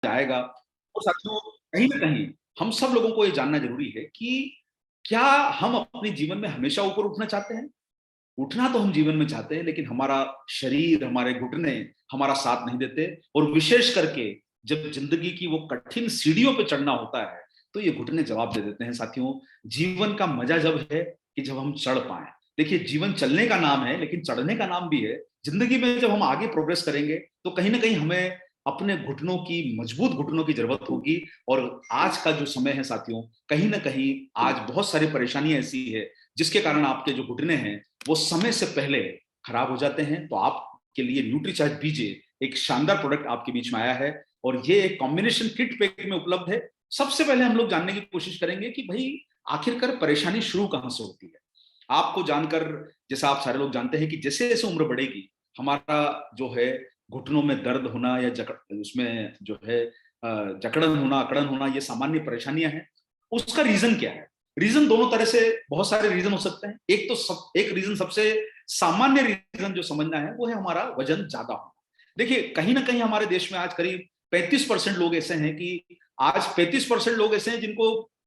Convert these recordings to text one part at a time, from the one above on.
जाएगा। और साथियों, कहीं ना कहीं हम सब लोगों को ये जानना जरूरी है कि क्या हम अपने जीवन में हमेशा ऊपर उठना चाहते हैं? उठना तो हम जीवन में चाहते हैं, लेकिन हमारा शरीर, हमारे घुटने हमारा साथ नहीं देते। और विशेष करके जब जिंदगी की वो कठिन सीढ़ियों पे चढ़ना होता है, तो ये घुटने जवाब दे देते हैं। साथियों, जीवन का मजा जब है कि जब हम चढ़ पाए। देखिए, जीवन चलने का नाम है, लेकिन चढ़ने का नाम भी है। जिंदगी में जब हम आगे प्रोग्रेस करेंगे, तो कहीं ना कहीं हमें अपने घुटनों की, मजबूत घुटनों की जरूरत होगी। और आज का जो समय है साथियों, कहीं ना कहीं आज बहुत सारी परेशानियां ऐसी है जिसके कारण आपके जो घुटने हैं वो समय से पहले खराब हो जाते हैं। तो आपके लिए न्यूट्रीचार्ज बीजे एक शानदार प्रोडक्ट आपके बीच में आया है, और ये एक कॉम्बिनेशन किट पैक में उपलब्ध है। सबसे पहले हम लोग जानने की कोशिश करेंगे कि भाई आखिरकार परेशानी शुरू कहां से होती है। आपको जानकर, जैसा आप सारे लोग जानते हैं कि जैसे जैसे उम्र बढ़ेगी, हमारा जो है घुटनों में दर्द होना या जकड़, उसमें जो है जकड़न होना, अकड़न होना, ये सामान्य परेशानियां हैं। उसका रीजन क्या है? रीजन दोनों तरह से, बहुत सारे रीजन हो सकते हैं। एक रीजन, सबसे सामान्य रीजन जो समझना है, वो है हमारा वजन ज्यादा होना। देखिए, कहीं ना कहीं हमारे देश में आज करीब 35% लोग ऐसे हैं कि आज 35% लोग ऐसे हैं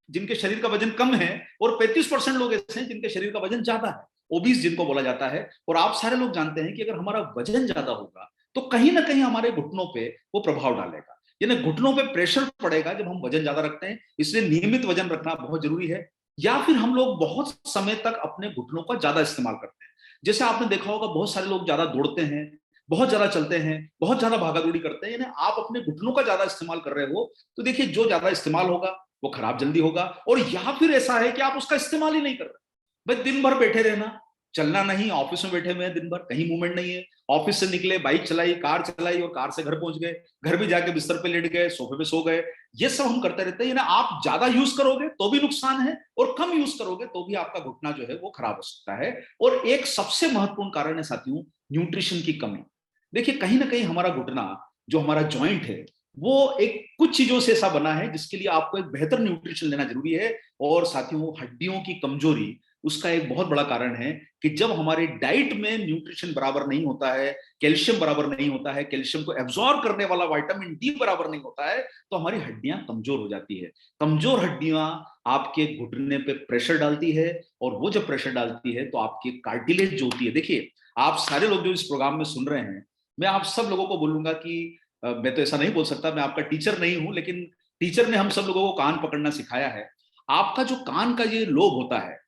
जिनके शरीर का वजन कम है, और 35% लोग ऐसे हैं जिनके शरीर का वजन ज्यादा है, ओबीस जिनको बोला जाता है। और आप सारे लोग जानते हैं कि अगर हमारा वजन ज्यादा होगा, तो कहीं ना कहीं हमारे घुटनों पे वो प्रभाव डालेगा, यानी घुटनों पे प्रेशर पड़ेगा जब हम वजन ज्यादा रखते हैं। इसलिए नियमित वजन रखना बहुत जरूरी है। या फिर हम लोग बहुत समय तक अपने घुटनों का ज्यादा इस्तेमाल करते हैं। जैसे आपने देखा होगा, बहुत सारे लोग ज्यादा दौड़ते हैं, बहुत ज्यादा चलते हैं, बहुत ज्यादा भागादौड़ी करते हैं, यानी आप अपने घुटनों का ज्यादा इस्तेमाल कर रहे हो। तो देखिए, जो ज्यादा इस्तेमाल होगा वो खराब जल्दी होगा। और या फिर ऐसा है कि आप उसका इस्तेमाल ही नहीं कर रहे, भाई दिन भर बैठे रहना, चलना नहीं, ऑफिस में बैठे हुए हैं दिन भर, कहीं मूवमेंट नहीं है। ऑफिस से निकले, बाइक चलाई, कार चलाई, और कार से घर पहुंच गए, घर भी जाके बिस्तर पे लेट गए, सोफे पे सो गए। ये सब हम करते रहते हैं। आप ज्यादा यूज करोगे तो भी नुकसान है, और कम यूज करोगे तो भी आपका घुटना जो है वो खराब हो सकता है। और एक सबसे महत्वपूर्ण कारण है साथियों, न्यूट्रिशन की कमी। देखिए, कहीं ना कहीं हमारा घुटना, जो हमारा जॉइंट है, वो एक कुछ चीजों से ऐसा बना है जिसके लिए आपको एक बेहतर न्यूट्रिशन लेना जरूरी है। और साथियों, हड्डियों की कमजोरी उसका एक बहुत बड़ा कारण है कि जब हमारे डाइट में न्यूट्रिशन बराबर नहीं होता है, कैल्शियम बराबर नहीं होता है, कैल्शियम को एब्जॉर्ब करने वाला विटामिन डी बराबर नहीं होता है, तो हमारी हड्डियां कमजोर हो जाती है। कमजोर हड्डियां आपके घुटने पे प्रेशर डालती है, और वो जब प्रेशर डालती है तो आपकी कार्टिलेज जो होती है, देखिए, आप सारे लोग जो इस प्रोग्राम में सुन रहे हैं, मैं आप सब लोगों को बोलूंगा कि मैं तो ऐसा नहीं बोल सकता, मैं आपका टीचर नहीं हूं, लेकिन टीचर ने हम सब लोगों को कान पकड़ना सिखाया है। आपका जो कान का ये लोब होता है,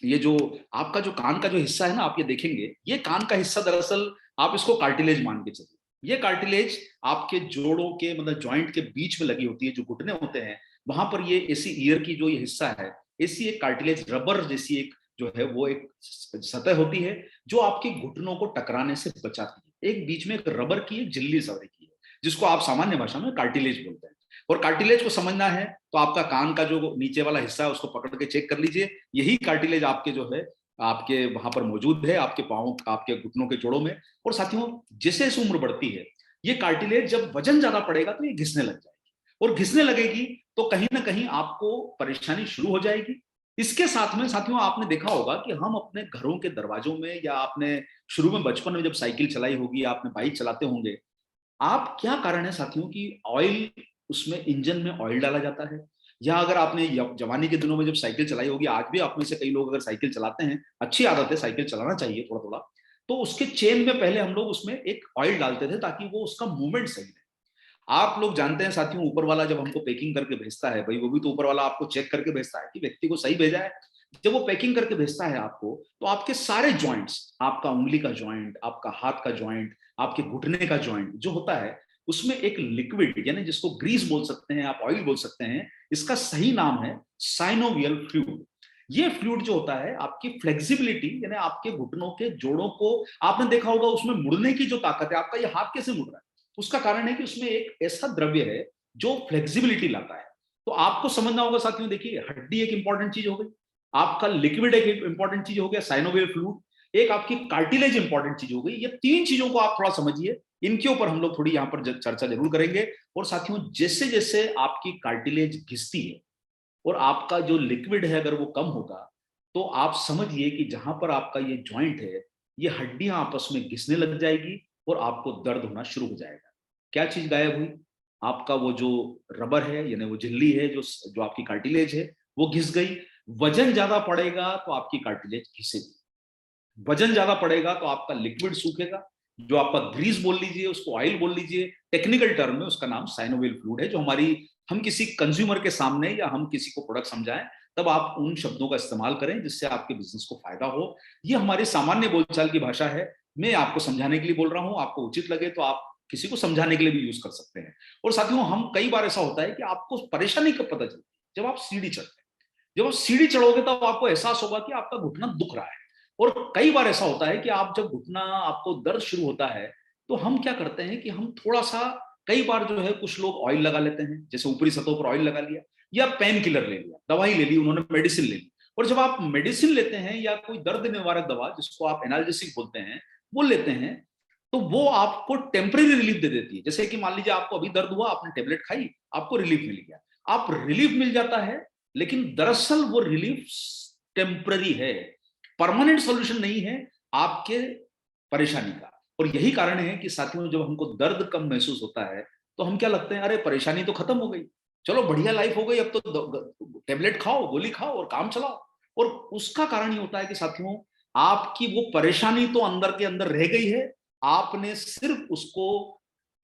ये जो आपका जो कान का जो हिस्सा है ना, आप ये देखेंगे, ये कान का हिस्सा दरअसल आप इसको कार्टिलेज मान के चलिए। ये कार्टिलेज आपके जोड़ों के, मतलब जॉइंट के बीच में लगी होती है। जो घुटने होते हैं वहां पर ये ऐसी ईयर की जो ये हिस्सा है, ऐसी एक कार्टिलेज, रबर जैसी एक जो है वो एक सतह होती है, जो आपके घुटनों को टकराने से बचाती है। एक बीच में एक रबर की एक झिल्ली सा रखी है, जिसको आप सामान्य भाषा में कार्टिलेज बोलते हैं। और कार्टिलेज को समझना है तो आपका कान का जो नीचे वाला हिस्सा है उसको पकड़ के चेक कर लीजिए। यही कार्टिलेज आपके जो है, आपके वहां पर मौजूद है, आपके पाँव, आपके घुटनों के जोड़ों में। और साथियों, जैसे जैसे उम्र बढ़ती है, ये कार्टिलेज जब वजन ज्यादा पड़ेगा तो ये घिसने लग जाएगी, और घिसने लगेगी तो कहीं ना कहीं आपको परेशानी शुरू हो जाएगी। इसके साथ में साथियों, आपने देखा होगा कि हम अपने घरों के दरवाजों में, या आपने शुरू में बचपन में जब साइकिल चलाई होगी, आपने बाइक चलाते होंगे, आप क्या कारण है साथियों कि ऑयल, उसमें इंजन में ऑयल डाला जाता है। या अगर आपने जवानी के दिनों में जब साइकिल चलाई होगी, आज भी आप में से कई लोग अगर साइकिल चलाते हैं, अच्छी आदत है, साइकिल चलाना चाहिए थोड़ा थोड़ा, तो उसके चेन में पहले हम लोग उसमें एक ऑयल डालते थे ताकि वो उसका मूवमेंट सही रहे। आप लोग जानते हैं साथियों, ऊपर वाला जब हमको पैकिंग करके भेजता है, भाई वो भी तो ऊपर वाला आपको चेक करके भेजता है कि व्यक्ति को सही भेजा है। जब वो पैकिंग करके भेजता है आपको, तो आपके सारे जॉइंट्स, आपका उंगली का जॉइंट, आपका हाथ का जॉइंट, आपके घुटने का जॉइंट जो होता है, उसमें एक लिक्विड, यानी जिसको ग्रीस बोल सकते हैं, आप ऑयल बोल सकते हैं, इसका सही नाम है साइनोवियल फ्लूइड। ये फ्लूइड जो होता है आपकी फ्लेक्सिबिलिटी, यानी आपके घुटनों के जोड़ों को, आपने देखा होगा उसमें मुड़ने की जो ताकत है, आपका ये हाथ कैसे मुड़ रहा है, उसका कारण है कि उसमें एक ऐसा द्रव्य है जो फ्लेक्सिबिलिटी लाता है। तो आपको समझना होगा साथियों, देखिए, हड्डी एक इंपॉर्टेंट चीज हो गई, आपका लिक्विड एक इंपॉर्टेंट चीज हो गया साइनोवियल फ्लूइड, एक आपकी कार्टिलेज इंपॉर्टेंट चीज हो गई। ये तीन चीजों को आप थोड़ा समझिए, इनके ऊपर हम लोग थोड़ी यहां पर चर्चा जरूर करेंगे। और साथियों, जैसे जैसे आपकी कार्टिलेज घिसती है और आपका जो लिक्विड है अगर वो कम होगा, तो आप समझिए कि जहां पर आपका ये जॉइंट है, ये हड्डियां आपस में घिसने लग जाएगी, और आपको दर्द होना शुरू हो जाएगा। क्या चीज गायब हुई? आपका वो जो रबर है यानी वो झिल्ली है, जो जो आपकी कार्टिलेज है वो घिस गई। वजन ज्यादा पड़ेगा तो आपकी कार्टिलेज घिसेगी, वजन ज्यादा पड़ेगा तो आपका लिक्विड सूखेगा, जो आपका ग्रीस बोल लीजिए, उसको ऑयल बोल लीजिए, टेक्निकल टर्म में उसका नाम साइनोवियल फ्लूइड है, जो हमारी हम किसी कंज्यूमर के सामने या हम किसी को प्रोडक्ट समझाएं तब आप उन शब्दों का इस्तेमाल करें जिससे आपके बिजनेस को फायदा हो। ये हमारी सामान्य बोलचाल की भाषा है, मैं आपको समझाने के लिए बोल रहा हूं, आपको उचित लगे तो आप किसी को समझाने के लिए भी यूज कर सकते हैं। और साथियों, हम कई बार ऐसा होता है कि आपको परेशानी कब पता चलती है, जब आप सीढ़ी चढ़ते हैं। जब आप सीढ़ी चढ़ोगे तब आपको एहसास होगा कि आपका घुटना दुख रहा है। और कई बार ऐसा होता है कि आप जब घुटना आपको दर्द शुरू होता है तो हम क्या करते हैं कि हम थोड़ा सा, कई बार जो है कुछ लोग ऑयल लगा लेते हैं, जैसे ऊपरी सतहों पर ऑयल लगा लिया या पेन किलर ले लिया, दवाई ले ली, उन्होंने मेडिसिन ले ली। और जब आप मेडिसिन लेते हैं या कोई दर्द निवारक दवा जिसको आप एनाल्जेसिक बोलते हैं वो लेते हैं, तो वो आपको टेम्परेरी रिलीफ दे देती है। जैसे कि मान लीजिए आपको अभी दर्द हुआ, आपने टेबलेट खाई, आपको रिलीफ मिल गया, आप रिलीफ मिल जाता है, लेकिन दरअसल वो रिलीफ टेम्पररी है, परमानेंट सॉल्यूशन नहीं है आपके परेशानी का। और यही कारण है कि साथियों, जब हमको दर्द कम महसूस होता है तो हम क्या लगते हैं, अरे परेशानी तो खत्म हो गई, चलो बढ़िया लाइफ हो गई, अब तो टेबलेट खाओ, गोली खाओ और काम चलाओ। और उसका कारण ये होता है कि साथियों, आपकी वो परेशानी तो अंदर के अंदर रह गई है, आपने सिर्फ उसको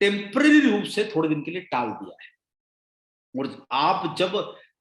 टेम्पररी रूप से थोड़े दिन के लिए टाल दिया है। और आप जब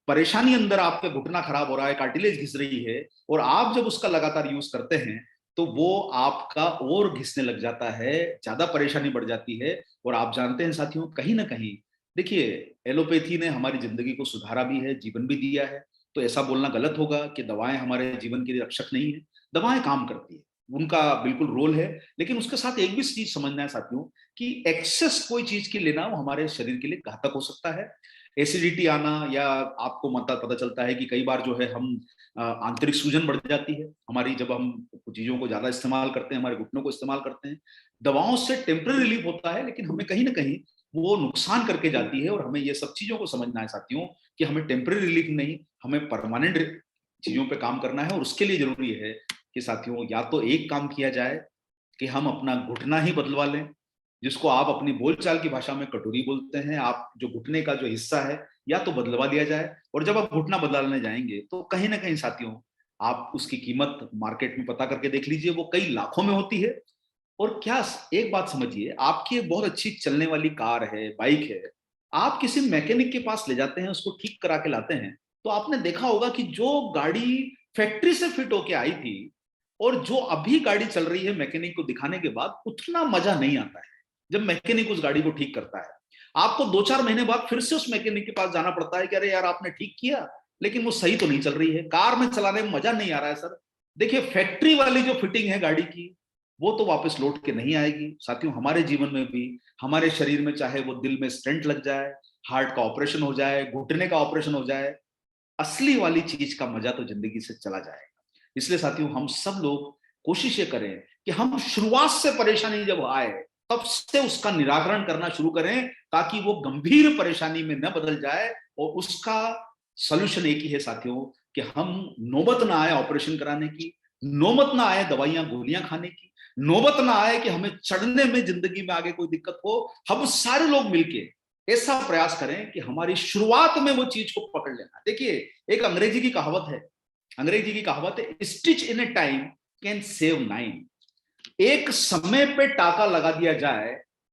परेशानी अंदर, आपका घुटना खराब हो रहा है, कार्टिलेज घिस रही है, और आप जब उसका लगातार यूज करते हैं तो वो आपका और घिसने लग जाता है, ज्यादा परेशानी बढ़ जाती है। और आप जानते हैं साथियों, कहीं ना कहीं देखिए, एलोपैथी ने हमारी जिंदगी को सुधारा भी है, जीवन भी दिया है। तो ऐसा बोलना गलत होगा कि दवाएं हमारे जीवन के लिए रक्षक नहीं है। दवाएं काम करती है, उनका बिल्कुल रोल है, लेकिन उसके साथ एक भी चीज समझना है साथियों कि एक्सेस कोई चीज की लेना वो हमारे शरीर के लिए घातक हो सकता है। एसिडिटी आना, या आपको मतलब पता चलता है कि कई बार जो है हम आंतरिक सूजन बढ़ जाती है हमारी, जब हम चीजों को ज्यादा इस्तेमाल करते हैं, हमारे घुटनों को इस्तेमाल करते हैं। दवाओं से टेम्पररी रिलीफ होता है, लेकिन हमें कहीं ना कहीं वो नुकसान करके जाती है। और हमें ये सब चीजों को समझना है साथियों कि हमें टेम्पररी रिलीफ नहीं, हमें परमानेंट चीजों पे काम करना है। और उसके लिए जरूरी है कि साथियों, या तो एक काम किया जाए कि हम अपना घुटना ही बदलवा लें, जिसको आप अपनी बोलचाल की भाषा में कटोरी बोलते हैं। आप जो घुटने का जो हिस्सा है या तो बदलवा दिया जाए, और जब आप घुटना बदलने जाएंगे तो कहीं ना कहीं साथियों, आप उसकी कीमत मार्केट में पता करके देख लीजिए, वो कई लाखों में होती है। और क्या, एक बात समझिए, आपकी एक बहुत अच्छी चलने वाली कार है, बाइक है, आप किसी मैकेनिक के पास ले जाते हैं, उसको ठीक करा के लाते हैं, तो आपने देखा होगा कि जो गाड़ी फैक्ट्री से फिट होके आई थी और जो अभी गाड़ी चल रही है मैकेनिक को दिखाने के बाद, उतना मजा नहीं आता है जब मैकेनिक उस गाड़ी को ठीक करता है। आपको 2-4 महीने बाद फिर से उस मैकेनिक के पास जाना पड़ता है कि अरे यार आपने ठीक किया, लेकिन वो सही तो नहीं चल रही है, कार में चलाने में मजा नहीं आ रहा है सर। देखिए, फैक्ट्री वाली जो फिटिंग है गाड़ी की, वो तो वापस लौट के नहीं आएगी। साथियों, हमारे जीवन में भी, हमारे शरीर में, चाहे वो दिल में स्टेंट लग जाए, हार्ट का ऑपरेशन हो जाए, घुटने का ऑपरेशन हो जाए, असली वाली चीज का मजा तो जिंदगी से चला जाएगा। इसलिए साथियों, हम सब लोग कोशिश ये करें कि हम शुरुआत से परेशानी जब आए तब से उसका निराकरण करना शुरू करें, ताकि वो गंभीर परेशानी में न बदल जाए। और उसका सॉल्यूशन एक ही है साथियों, कि हम, नौबत ना आए ऑपरेशन कराने की, नौबत ना आए दवाइयां गोलियां खाने की, नौबत ना आए कि हमें चढ़ने में जिंदगी में आगे कोई दिक्कत हो। हम सारे लोग मिलके ऐसा प्रयास करें कि हमारी शुरुआत में वो चीज को पकड़ लेना। देखिए, एक अंग्रेजी की कहावत है, stitch in A time can save 9। एक समय पे टाका लगा दिया जाए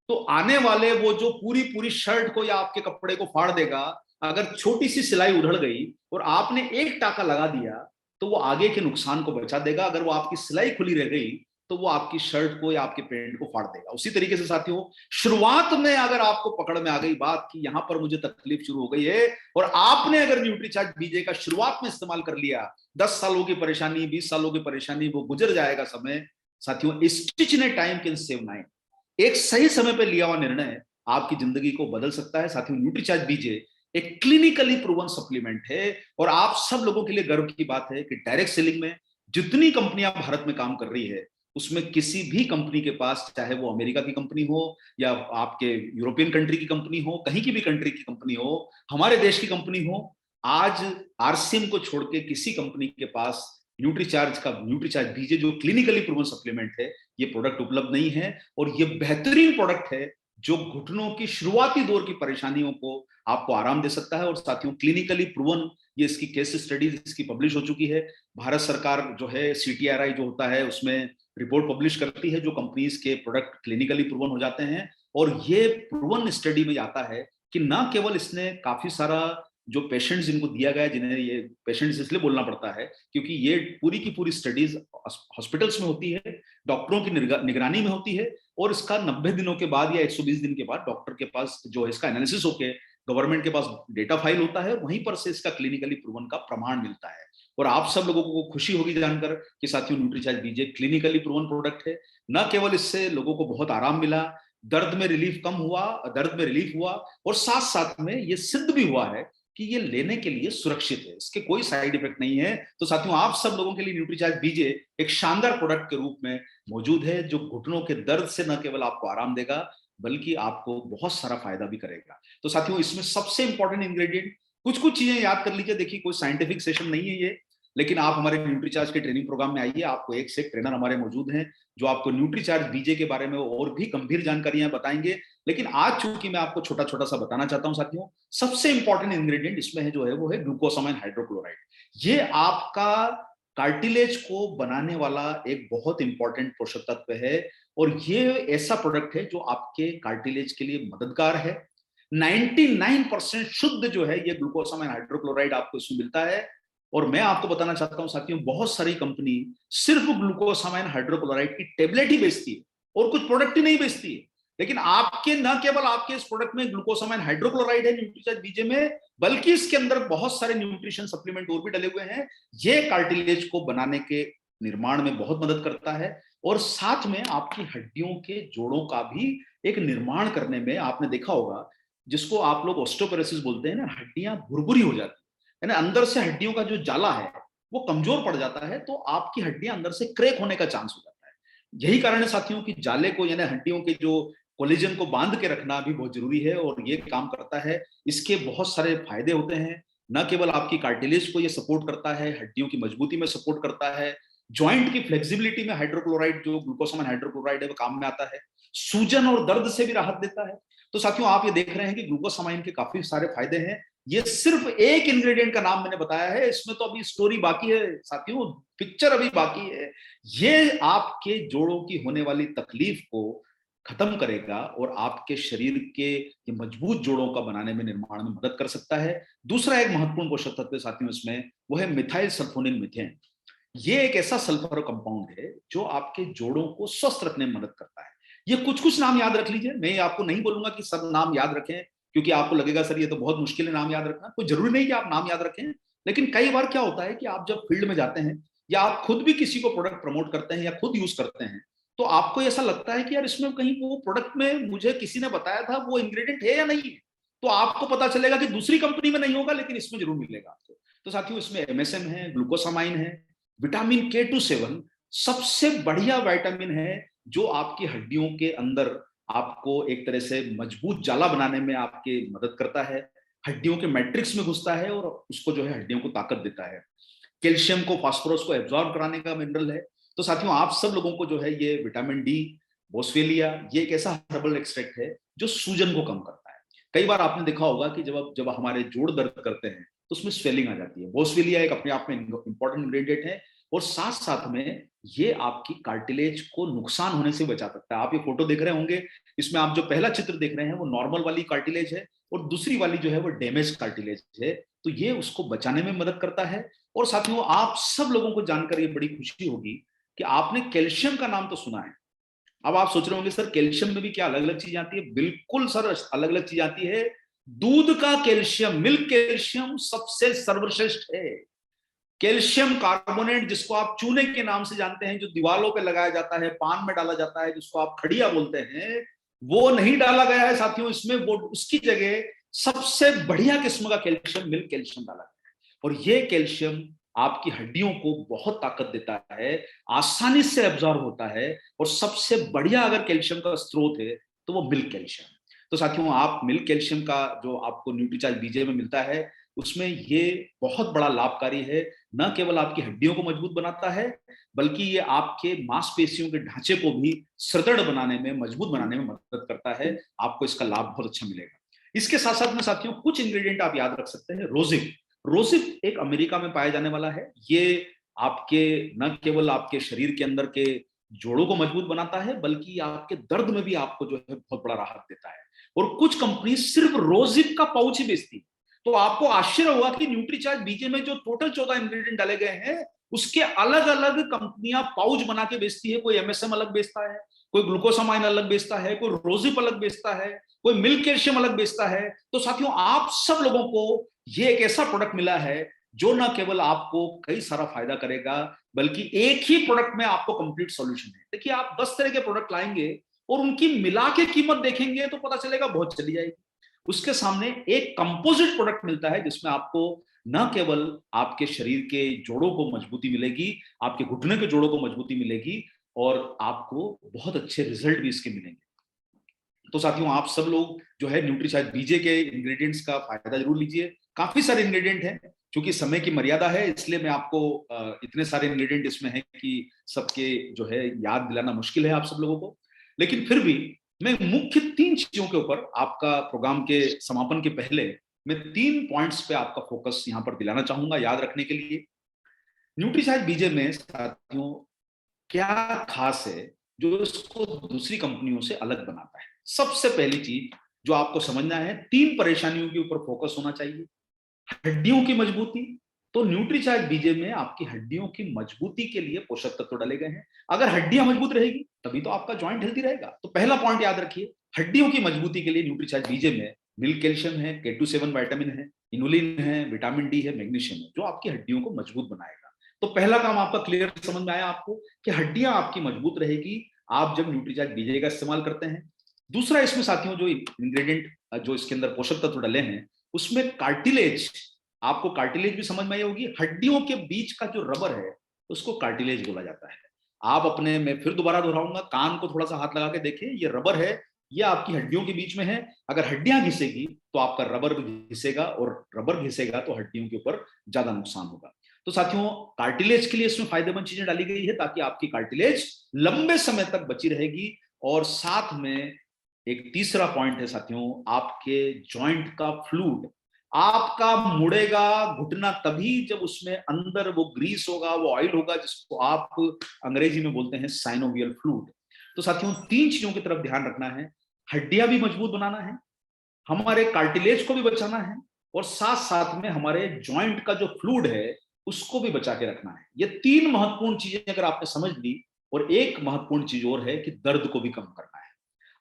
तो आने वाले वो जो पूरी पूरी शर्ट को या आपके कपड़े को फाड़ देगा, अगर छोटी सी सिलाई उधड़ गई और आपने एक टाका लगा दिया तो वो आगे के नुकसान को बचा देगा। अगर वो आपकी सिलाई खुली रह गई तो वो आपकी शर्ट को या आपके पैंट को फाड़ देगा। उसी तरीके से साथियों, शुरुआत में अगर आपको पकड़ में आ गई बात कि यहां पर मुझे तकलीफ शुरू हो गई है, और आपने अगर न्यूट्रीचार्ज बीजे का शुरुआत में इस्तेमाल कर लिया, 10 सालों की परेशानी, 20 सालों की परेशानी, वो गुजर जाएगा समय। साथियों, stitch in A time can save 9। एक सही समय पर लिया हुआ निर्णय आपकी जिंदगी को बदल सकता है। साथियों, न्यूट्रीचार्ज बीजे एक क्लिनिकली प्रूवन सप्लीमेंट है। और आप सब लोगों के लिए गर्व की बात है कि डायरेक्ट सेलिंग में जितनी कंपनियां भारत में काम कर रही है, उसमें किसी भी कंपनी के पास, चाहे वो अमेरिका की कंपनी हो या आपके यूरोपियन कंट्री की कंपनी हो, कहीं की भी कंट्री की कंपनी हो, हमारे देश की कंपनी हो, आज आरसीएम को छोड़ के किसी कंपनी के पास न्यूट्रीचार्ज बीजे जो क्लिनिकली प्रूवन सप्लीमेंट है, ये प्रोडक्ट उपलब्ध नहीं है। और ये बेहतरीन प्रोडक्ट है जो घुटनों की शुरुआती दौर की परेशानियों को आपको आराम दे सकता है। और साथियों, क्लिनिकली प्रूवन ये इसकी केस स्टडीज इसकी पब्लिश हो चुकी है। भारत सरकार जो है CTRI जो होता है उसमें रिपोर्ट पब्लिश करती है जो कंपनीज के प्रोडक्ट क्लिनिकली प्रूवन हो जाते हैं। और ये प्रूवन स्टडी में आता है कि ना केवल इसने काफी सारा जो पेशेंट्स जिनको दिया गया, जिन्हें ये पेशेंट्स इसलिए बोलना पड़ता है क्योंकि ये पूरी की पूरी स्टडीज हॉस्पिटल्स में होती है, डॉक्टरों की निगरानी में होती है, और इसका 90 दिनों के बाद या 120 दिन के बाद डॉक्टर के पास जो है इसका एनालिसिस होके गवर्नमेंट के पास डेटा फाइल होता है, वहीं पर से इसका क्लिनिकली प्रूवन का प्रमाण मिलता है। और आप सब लोगों को खुशी होगी जानकर कि साथियों, न्यूट्रीचार्ज बीजे क्लिनिकली प्रूवन प्रोडक्ट है। न केवल इससे लोगों को बहुत आराम मिला, दर्द में रिलीफ हुआ, और साथ साथ में ये सिद्ध भी हुआ है कि ये लेने के लिए सुरक्षित है, इसके कोई साइड इफेक्ट नहीं है। तो साथियों, आप सब लोगों के लिए न्यूट्रीचार्ज बीजे एक शानदार प्रोडक्ट के रूप में मौजूद है, जो घुटनों के दर्द से न केवल आपको आराम देगा बल्कि आपको बहुत सारा फायदा भी करेगा। तो साथियों, इसमें सबसे इंपॉर्टेंट इंग्रेडिएंट, कुछ कुछ चीजें याद कर लीजिए। देखिए, कोई साइंटिफिक सेशन नहीं है ये, लेकिन आप हमारे न्यूट्रीचार्ज के ट्रेनिंग प्रोग्राम में आइए, आपको एक से एक ट्रेनर हमारे मौजूद हैं जो आपको न्यूट्रीचार्ज बीजे के बारे में और भी गंभीर जानकारियां बताएंगे। लेकिन आज चूंकि मैं आपको छोटा छोटा सा बताना चाहता हूं साथियों, सबसे इंपॉर्टेंट इंग्रेडिएंट इसमें है जो है वो है ग्लूकोसामाइन हाइड्रोक्लोराइड। ये आपका कार्टिलेज को बनाने वाला एक बहुत इंपॉर्टेंट पोषक तत्व है, और ये ऐसा प्रोडक्ट है जो आपके कार्टिलेज के लिए मददगार है। 99% शुद्ध जो है ये ग्लूकोसामाइन हाइड्रोक्लोराइड आपको इसमें मिलता है। और मैं आपको बताना चाहता हूं साथियों, बहुत सारी कंपनी सिर्फ ग्लूकोसामाइन हाइड्रोक्लोराइड की टेबलेट ही बेचती है और कुछ प्रोडक्ट ही नहीं बेचती है। लेकिन आपके न केवल आपके इस प्रोडक्ट में ग्लूकोसामाइन हाइड्रोक्लोराइड है न्यूट्रीचार्ज बीजे में, बल्कि इसके अंदर बहुत सारे न्यूट्रिशन सप्लीमेंट और भी डले हुए हैं। ये कार्टिलेज को बनाने के निर्माण में बहुत मदद करता है, और साथ में आपकी हड्डियों के जोड़ों का भी एक निर्माण करने में, आपने देखा होगा जिसको आप लोग ऑस्टियोपोरोसिस बोलते हैं ना, हड्डियां भुरभुरी हो जाती है ना, अंदर से हड्डियों का जो जाला है वो कमजोर पड़ जाता है, तो आपकी हड्डियां अंदर से क्रैक होने का चांस हो जाता है। यही कारण है साथियों कि जाले को, यानी हड्डियों के जो कोलेजन को बांध के रखना भी बहुत जरूरी है, और ये काम करता है। इसके बहुत सारे फायदे होते हैं, न केवल आपकी कार्टिलेज को ये सपोर्ट करता है, हड्डियों की मजबूती में सपोर्ट करता है, जॉइंट की फ्लेक्सिबिलिटी में हाइड्रोक्लोराइड जो ग्लूकोसामाइन हाइड्रोक्लोराइड है वो काम में आता है, सूजन और दर्द से भी राहत देता है। तो साथियों, आप ये देख रहे हैं कि ग्लूकोसामाइन के काफी सारे फायदे हैं। ये सिर्फ एक इंग्रेडिएंट का नाम मैंने बताया है, इसमें तो अभी स्टोरी बाकी है साथियों, पिक्चर अभी बाकी है। ये आपके जोड़ों की होने वाली तकलीफ को खत्म करेगा और आपके शरीर के ये मजबूत जोड़ों का बनाने में, निर्माण में मदद कर सकता है। दूसरा एक महत्वपूर्ण पोषक तत्व साथियों इसमें, वो है मिथाइल सल्फोनिल मीथेन। ये एक ऐसा सल्फर कंपाउंड है जो आपके जोड़ों को स्वस्थ रखने में मदद करता है। ये कुछ कुछ नाम याद रख लीजिए, मैं आपको नहीं बोलूंगा कि सब नाम याद रखें, क्योंकि आपको लगेगा सर ये तो बहुत मुश्किल है नाम याद रखना। कोई जरूरी नहीं कि आप नाम याद रखें, लेकिन कई बार क्या होता है कि आप जब फील्ड में जाते हैं या आप खुद भी किसी को प्रोडक्ट प्रमोट करते हैं या खुद यूज करते हैं, तो आपको ऐसा लगता है कि यार इसमें कहीं वो प्रोडक्ट में मुझे किसी ने बताया था वो इंग्रेडिएंट है या नहीं है, तो आपको पता चलेगा कि दूसरी कंपनी में नहीं होगा लेकिन इसमें जरूर मिलेगा आपको। तो साथियों, इसमें MSM है, ग्लूकोसामाइन है, विटामिन K27 सबसे बढ़िया विटामिन है जो आपकी हड्डियों के अंदर आपको एक तरह से मजबूत जाला बनाने में आपके मदद करता है, हड्डियों के मैट्रिक्स में घुसता है और उसको जो है हड्डियों को ताकत देता है। कैल्शियम को, फास्फोरस को एब्जॉर्ब कराने का मिनरल है। तो साथियों, आप सब लोगों को जो है ये विटामिन डी, बोस्वेलिया, ये एक ऐसा हर्बल एक्सट्रैक्ट है जो सूजन को कम करता है। कई बार आपने देखा होगा कि जब हमारे जोड़ दर्द करते हैं तो उसमें स्वेलिंग आ जाती है। बोस्वेलिया एक अपने आप में इंपॉर्टेंट इंग्रेडिएंट है, और साथ साथ में ये आपकी कार्टिलेज को नुकसान होने से बचा सकता है। आप ये फोटो देख रहे होंगे, इसमें आप जो पहला चित्र देख रहे हैं वो नॉर्मल वाली कार्टिलेज है, और दूसरी वाली जो है वो डैमेज कार्टिलेज है। तो ये उसको बचाने में मदद करता है। और साथियों, आप सब लोगों को जानकर ये बड़ी खुशी होगी कि आपने कैल्शियम का नाम तो सुना है। अब आप सोच रहे होंगे सर कैल्शियम में भी क्या अलग अलग चीज आती है? बिल्कुल सर, अलग अलग चीज आती है। दूध का कैल्शियम, मिल्क कैल्शियम सबसे सर्वश्रेष्ठ है। कैल्शियम कार्बोनेट, जिसको आप चूने के नाम से जानते हैं, जो दीवारों पे लगाया जाता है, पान में डाला जाता है, जिसको आप खड़िया बोलते हैं, वो नहीं डाला गया है साथियों इसमें। वो उसकी जगह सबसे बढ़िया किस्म का कैल्शियम, मिल्क कैल्शियम डाला गया है। और ये कैल्शियम आपकी हड्डियों को बहुत ताकत देता है, आसानी से एब्जॉर्ब होता है, और सबसे बढ़िया अगर कैल्शियम का स्रोत है तो वो मिल्क कैल्शियम है। तो साथियों, आप मिल्क कैल्शियम का जो आपको न्यूट्रीचार्ज बीजे में मिलता है, उसमें ये बहुत बड़ा लाभकारी है। न केवल आपकी हड्डियों को मजबूत बनाता है, बल्कि ये आपके मांसपेशियों के ढांचे को भी सुदृढ़ बनाने में, मजबूत बनाने में मदद करता है। आपको इसका लाभ बहुत अच्छा मिलेगा। इसके साथ साथ में साथियों, कुछ इंग्रेडिएंट आप याद रख सकते हैं। रोजिप, रोजिप एक अमेरिका में पाया जाने वाला है। ये आपके न केवल आपके शरीर के अंदर के जोड़ों को मजबूत बनाता है, बल्कि आपके दर्द में भी आपको जो है बहुत बड़ा राहत देता है। और कुछ कंपनी सिर्फ रोजिप का पाउच ही बेचती है। तो आपको आश्चर्य हुआ कि न्यूट्रीचार्ज बीजे में जो टोटल 14 इंग्रेडिएंट डाले गए हैं, उसके अलग अलग कंपनियां पाउच बना के बेचती है। कोई एमएसएम अलग बेचता है, कोई ग्लूकोसामाइन अलग बेचता है, कोई रोजिप अलग बेचता है, कोई मिल्क कैल्शियम अलग बेचता है। तो साथियों, आप सब लोगों को ये एक ऐसा प्रोडक्ट मिला है जो ना केवल आपको कई सारा फायदा करेगा, बल्कि एक ही प्रोडक्ट में आपको कंप्लीट सॉल्यूशन है। देखिए, आप 10 तरह के प्रोडक्ट लाएंगे और उनकी मिला के कीमत देखेंगे तो पता चलेगा बहुत चली जाएगी। उसके सामने एक कंपोजिट प्रोडक्ट मिलता है, जिसमें आपको न केवल आपके शरीर के जोड़ों को मजबूती मिलेगी, आपके घुटने के जोड़ों को मजबूती मिलेगी, और आपको बहुत अच्छे रिजल्ट भी इसके मिलेंगे। तो साथियों, आप सब लोग जो है न्यूट्रीचार्ज बीजे के इंग्रेडिएंट्स का फायदा जरूर लीजिए। काफी सारे इंग्रेडिएंट हैं, क्योंकि समय की मर्यादा है, इसलिए मैं आपको इतने सारे इंग्रेडिएंट इसमें हैं कि सबके जो है याद दिलाना मुश्किल है आप सब लोगों को। लेकिन फिर भी मैं मुख्य 3 चीजों के ऊपर, आपका प्रोग्राम के समापन के पहले मैं 3 पॉइंट्स पे आपका फोकस यहां पर दिलाना चाहूंगा याद रखने के लिए। न्यूट्रीचार्ज बीजे में साथियों क्या खास है जो इसको दूसरी कंपनियों से अलग बनाता है? सबसे पहली चीज जो आपको समझना है, 3 परेशानियों के ऊपर फोकस होना चाहिए। हड्डियों की मजबूती, तो न्यूट्रीचार्ज बीजे में आपकी हड्डियों की मजबूती के लिए पोषक तत्व डाले गए हैं। अगर हड्डियां मजबूत रहेगी तभी तो आपका जॉइंट हेल्दी रहेगा। तो पहला पॉइंट याद रखिए, हड्डियों की मजबूती के लिए न्यूट्रीचार्ज बीजे में मिल्क कैल्शियम है, K27 विटामिन है, इनुलिन है, विटामिन डी है, मैग्नीशियम है, जो आपकी हड्डियों को मजबूत बनाएगा। तो पहला काम आपका क्लियर समझ में आया आपको कि हड्डियां आपकी मजबूत रहेगी आप जब न्यूट्रीचार्ज बीजे का इस्तेमाल करते हैं। दूसरा, इसमें साथियों जो इंग्रेडिएंट जो इसके अंदर पोषक तत्व डाले हैं, उसमें कार्टिलेज, आपको कार्टिलेज भी समझ में आई होगी। हड्डियों के बीच का जो रबर है उसको कार्टिलेज बोला जाता है। आप अपने, मैं फिर दोबारा दोहराऊंगा, कान को थोड़ा सा हाथ लगा के देखें, ये रबर है, ये आपकी हड्डियों के बीच में है। अगर हड्डियां घिसेगी तो आपका रबर घिसेगा, और रबर घिसेगा तो हड्डियों के ऊपर ज्यादा नुकसान होगा। तो साथियों, कार्टिलेज के लिए इसमें फायदेमंद चीजें डाली गई है ताकि आपकी कार्टिलेज लंबे समय तक बची रहेगी। और साथ में एक तीसरा पॉइंट है साथियों, आपके जॉइंट का फ्लूइड। आपका मुड़ेगा घुटना तभी जब उसमें अंदर वो ग्रीस होगा, वो ऑयल होगा, जिसको आप अंग्रेजी में बोलते हैं साइनोवियल फ्लूइड। तो साथियों, 3 चीजों की तरफ ध्यान रखना है। हड्डियां भी मजबूत बनाना है, हमारे कार्टिलेज को भी बचाना है, और साथ साथ में हमारे जॉइंट का जो फ्लूइड है उसको भी बचा के रखना है। ये 3 महत्वपूर्ण चीजें अगर आपने समझ ली, और एक महत्वपूर्ण चीज और है कि दर्द को भी कम करना है।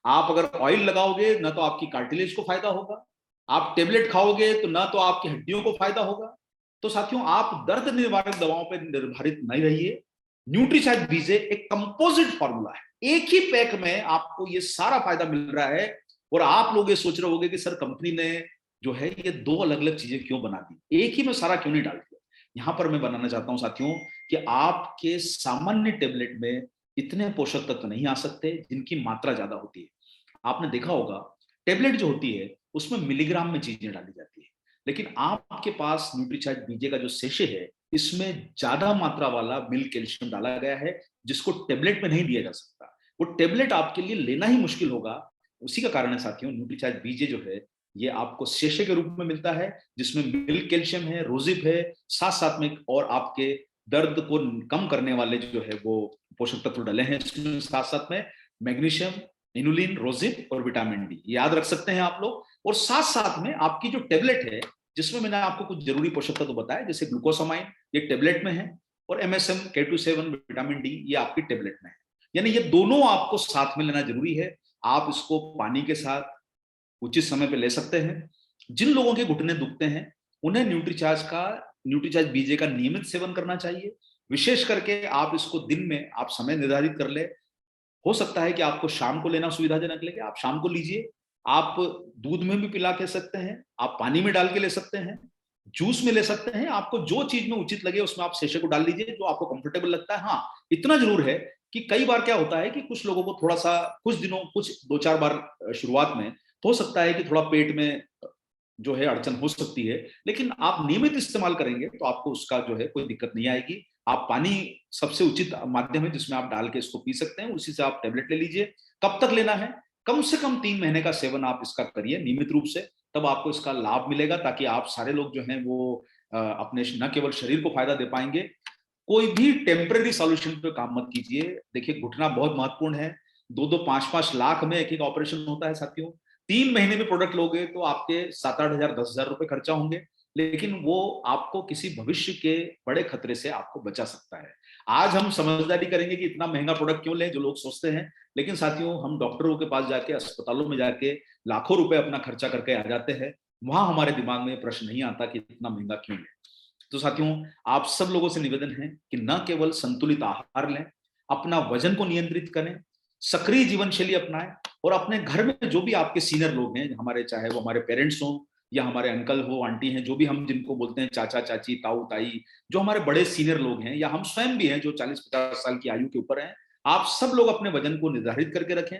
आप अगर ऑयल लगाओगे ना तो आपकी कार्टिलेज को फायदा होगा, आप टेबलेट खाओगे तो ना तो आपकी हड्डियों को फायदा होगा। तो साथियों, आप दर्द निवारक दवाओं पर निर्भरित नहीं रहिए। न्यूट्रीचार्ज बीजे एक कंपोजिट फॉर्मूला है, एक ही पैक में आपको ये सारा फायदा मिल रहा है। और आप लोग ये सोच रहे होंगे कि सर, कंपनी ने जो है ये 2 अलग अलग चीजें क्यों बना दी, एक ही में सारा क्यों नहीं डाल दिया? यहां पर मैं बनाना चाहता हूं साथियों कि आपके सामान्य टेबलेट में इतने पोषक तत्व नहीं आ सकते जिनकी मात्रा ज्यादा होती है। आपने देखा होगा, टेबलेट जो होती है उसमें मिलीग्राम में चीजें डाली जाती है, लेकिन आपके पास न्यूट्रीचार्ज बीजे का जो सेशे है, इसमें ज्यादा मात्रा वाला मिल्क कैल्शियम डाला गया है, जिसको टेबलेट में नहीं दिया जा सकता। वो टेबलेट आपके लिए लेना ही मुश्किल होगा। उसी का कारण है साथियों, न्यूट्रीचार्ज बीजे जो है ये आपको सेशे के रूप में मिलता है, जिसमें मिल्क कैल्शियम है, रोजिप है, साथ साथ में और आपके दर्द को कम करने वाले जो है वो पोषक तत्व डले हैं इसमें, साथ साथ में मैग्नीशियम, इनुलिन, रोजिप और विटामिन डी, याद रख सकते हैं आप लोग। और साथ साथ में आपकी जो टेबलेट है, जिसमें मैंने आपको कुछ जरूरी पोषक तत्व बताए, जैसे ग्लूकोसामाइन ये टेबलेट में है, और एमएसएम, K27, विटामिन डी ये आपकी टेबलेट में है। यानी ये दोनों आपको साथ में लेना जरूरी है। आप इसको पानी के साथ उचित समय पे ले सकते हैं। जिन लोगों के घुटने दुखते हैं उन्हें न्यूट्रीचार्ज बीजे का नियमित सेवन करना चाहिए। विशेष करके आप इसको दिन में आप समय निर्धारित कर ले। हो सकता है कि आपको शाम को लेना सुविधाजनक लगे, आप शाम को लीजिए। आप दूध में भी पिला के सकते हैं, आप पानी में डाल के ले सकते हैं, जूस में ले सकते हैं। आपको जो चीज में उचित लगे उसमें आप सेशे को डाल लीजिए, जो आपको कंफर्टेबल लगता है। हाँ, इतना जरूर है कि कई बार क्या होता है कि कुछ लोगों को थोड़ा सा, कुछ दिनों, कुछ 2-4 बार शुरुआत में हो सकता है कि थोड़ा पेट में जो है अड़चन हो सकती है, लेकिन आप नियमित इस्तेमाल करेंगे तो आपको उसका जो है कोई दिक्कत नहीं आएगी। आप पानी सबसे उचित माध्यम है जिसमें आप डाल के इसको पी सकते हैं, उसी से आप टेबलेट ले लीजिए। कब तक लेना है? कम से कम 3 महीने का सेवन आप इसका करिए नियमित रूप से, तब आपको इसका लाभ मिलेगा, ताकि आप सारे लोग जो हैं वो अपने न केवल शरीर को फायदा दे पाएँगे, कोई भी टेम्परेरी सॉल्यूशन पे काम मत कीजिए। देखिए, घुटना बहुत महत्वपूर्ण है। 2-2 5-5 लाख में एक-एक ऑपरेशन होता है साथियों। 3 महीने में प्रोडक्ट लोगे तो आपके 7-8 हज़ार 10,000 रुपए खर्चा होंगे, लेकिन वो आपको किसी भविष्य के बड़े खतरे से आपको बचा सकता है। आज हम समझदारी करेंगे कि इतना महँगा प्रोडक्ट क्यों लें, जो लोग सोचते हैं, लेकिन साथियों हम डॉक्टरों के पास जाके, अस्पतालों में जाके लाखों रुपए अपना खर्चा करके आ जाते हैं। वहाँ हमारे दिमाग में प्रश्न नहीं आता कि इतना महँगा क्यों लें? तो साथियों, आप सब लोगों से निवेदन है कि न केवल संतुलित आहार लें, अपना वजन को नियंत्रित करें, सक्रिय जीवन शैली अपनाएं, और अपने घर में जो भी आपके सीनियर लोग हैं, हमारे, चाहे वो हमारे पेरेंट्स हों या हमारे अंकल हो, आंटी हैं, जो भी हम जिनको बोलते हैं चाचा चाची, ताऊ ताई, जो हमारे बड़े सीनियर लोग हैं, या हम स्वयं भी हैं जो 40-50 साल की आयु के ऊपर हैं, आप सब लोग अपने वजन को निर्धारित करके रखें,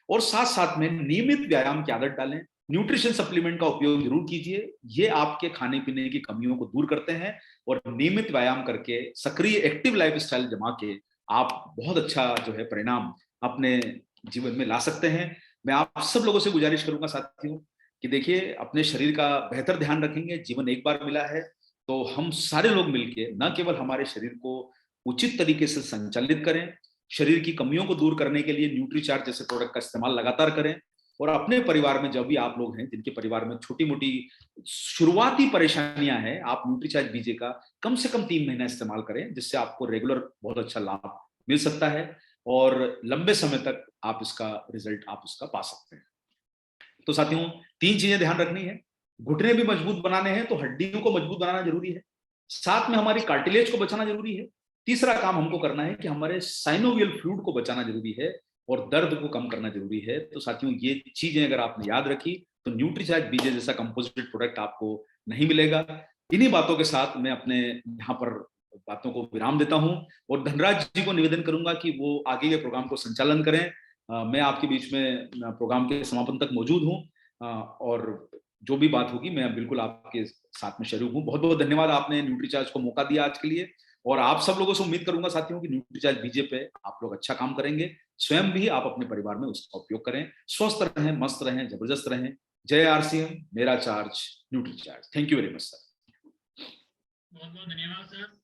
और साथ-साथ में नियमित व्यायाम की आदत डालें। न्यूट्रिशन सप्लीमेंट का उपयोग जरूर कीजिए। ये आपके खाने-पीने की कमियों को दूर करते हैं, और नियमित व्यायाम करके, सक्रिय एक्टिव लाइफस्टाइल जमा के आप बहुत अच्छा जो है परिणाम अपने जीवन में ला सकते हैं। मैं आप सब लोगों से गुजारिश करूँगा साथियों कि देखिए, अपने शरीर का बेहतर ध्यान रखेंगे। जीवन एक बार मिला है, तो हम सारे लोग मिलके न केवल हमारे शरीर को उचित तरीके से संचालित करें, शरीर की कमियों को दूर करने के लिए न्यूट्रीचार्ज जैसे प्रोडक्ट का इस्तेमाल लगातार करें, और अपने परिवार में जब भी आप लोग हैं जिनके परिवार में छोटी-मोटी शुरुआती परेशानियां हैं, आप न्यूट्रीचार्ज बीजे का कम से कम 3 महीना इस्तेमाल करें, जिससे आपको रेगुलर बहुत अच्छा लाभ मिल सकता है, और लंबे समय तक आप इसका रिजल्ट आप उसका पा सकते हैं। तो साथियों, 3 चीजें ध्यान रखनी है। घुटने भी मजबूत बनाने हैं तो हड्डियों को मजबूत बनाना जरूरी है, साथ में हमारी कार्टिलेज को बचाना जरूरी है। तीसरा काम हमको करना है कि हमारे साइनोवियल फ्लूइड को बचाना जरूरी है, और दर्द को कम करना जरूरी है। तो साथियों, ये चीजें अगर आपने याद रखी तो न्यूट्रीचार्ज बीजे जैसा कंपोजिट प्रोडक्ट आपको नहीं मिलेगा। इन्हीं बातों के साथ मैं अपने यहाँ पर बातों को विराम देता हूँ, और धनराज जी को निवेदन करूंगा कि वो आगे के प्रोग्राम को संचालन करें। मैं आपके बीच में प्रोग्राम के समापन तक मौजूद हूँ, और जो भी बात होगी मैं बिल्कुल आपके साथ में शरीक हूँ। बहुत बहुत धन्यवाद, आपने न्यूट्रीचार्ज को मौका दिया आज के लिए, और आप सब लोगों से उम्मीद करूंगा साथियों कि न्यूट्रीचार्ज बीजे पे आप लोग अच्छा काम करेंगे। स्वयं भी आप अपने परिवार में उसका उपयोग करें। स्वस्थ रहें, मस्त रहें, जबरदस्त रहें। जय आरसीएम, मेरा charge, Nutricharge. Thank you very much sir. बहुत बहुत धन्यवाद सर।